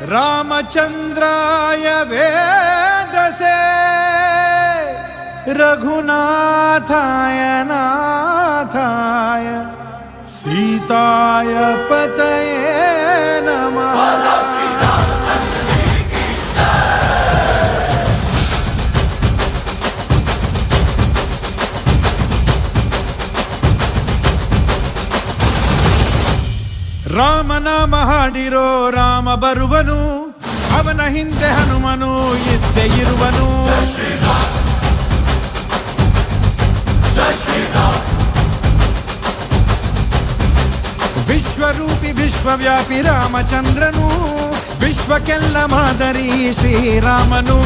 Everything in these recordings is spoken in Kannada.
रामचंद्राय वेदसे रघुनाथाय नाथाय सीताय पतये नमः। ರಾಮನಾಮ ಹಾಡಿರೋ ರಾಮ ಬರುವನು, ಅವನ ಹಿಂದೆ ಹನುಮನು ಇದ್ದೇ ಇರುವನು. ವಿಶ್ವರೂಪಿ ವಿಶ್ವವ್ಯಾಪಿ ರಾಮಚಂದ್ರನು, ವಿಶ್ವಕ್ಕೆಲ್ಲ ಮಾದರಿ ಶ್ರೀರಾಮನು.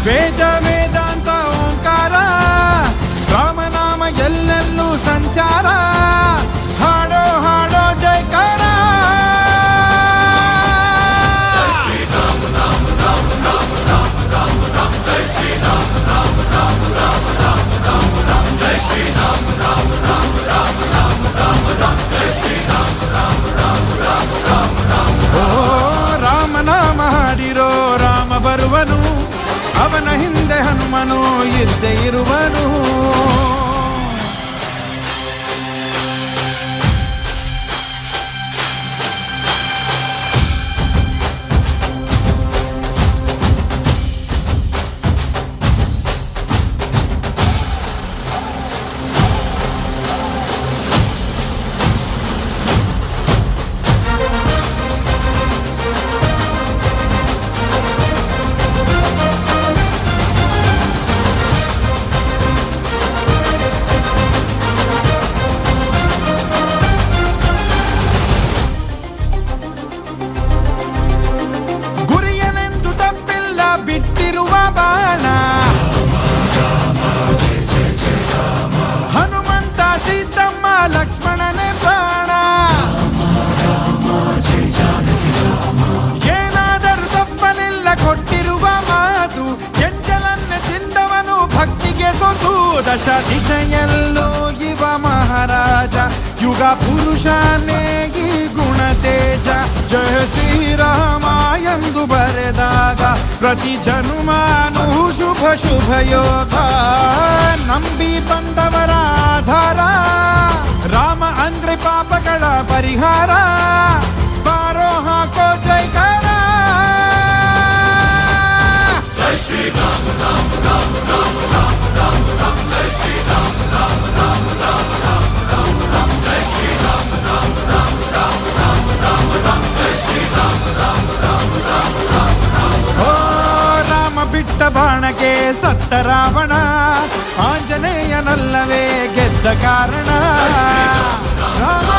ವೇದ ವೇದಾಂತ ಓಂಕಾರ, ರಾಮನಾಮ ಎಲ್ಲೆಲ್ಲೂ ಸಂಚಾರ. ಹಾಡೋ ಹಾಡೋ ಜೈಕಾರ. ಓ ರಾಮನಾಮ ಹಾಡಿರೋ ರಾಮ ಬರುವನು, ಅವನ ಹಿಂದೆ ಹನುಮನು ಇದ್ದೇ ಇರುವನು. ಹನುಮಂತ ಸೀತಮ್ಮ ಲಕ್ಷ್ಮಣನೇ ಪ್ರಾಣ. ಏನಾದರೂ ತಪ್ಪಲಿಲ್ಲ ಕೊಟ್ಟಿರುವ ಮಾತು, ಎಂಜಲನ್ನೇ ತಿಂದವನು ಭಕ್ತಿಗೆ ಸೊತು. ದಶ ದಿಶೆಯಲ್ಲೂ ಇವ ಮಹಾರಾಜ, ಯುಗ ಪುರುಷನೇ ಈ ಗುಣ ತೇಜ. ಜಯ ಶ್ರೀರಾಮ ಎಂದು ಬರೆದಾಗ ಪ್ರತಿ ಜನುಮಾನು ಶುಭ ಶುಭ ಯೋಗ. ನಂಬಿ ಬಂದವರ ಆಧಾರ, ರಾಮ ಅಂದ್ರೆ ಪಾಪಗಳ ಪರಿಹಾರ. ಬಾರೋ ಹಾಕೋ ಜೈಕಾರ. ಜೈ ಶ್ರೀರಾಮ ರಾಮ ರಾಮ ರಾಮ ರಾಮ ರಾಮ ರಾಮ. ಜೈ ಶ್ರೀರಾಮ ರಾಮ ರಾಮ ರಾಮ ರಾಮ ರಾಮ ರಾಮ. ಜೈ ಶ್ರೀರಾಮ ರಾಮ ರಾಮ ರಾಮ ರಾಮ ರಾಮ ರಾಮ. ಜೈ ಶ್ರೀರಾಮ ರಾಮ ರಾಮ ರಾಮ ರಾಮ ರಾಮ. ಓ ರಾಮ ಬಿಟ್ಟ ಬಾಣಕ್ಕೆ ಸತ್ತ ರಾವಣ, ಆಂಜನೇಯನಲ್ಲವೇ ಗೆದ್ದ ಕಾರಣ. Rama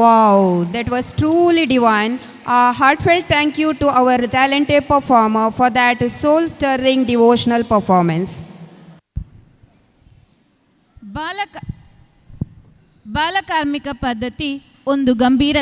Wow, that was truly divine. A heartfelt thank you to our talented performer for that soul-stirring devotional performance. ಬಾಲಕಾರ್ಮಿಕ ಪದ್ಧತಿ ಒಂದು ಗಂಭೀರ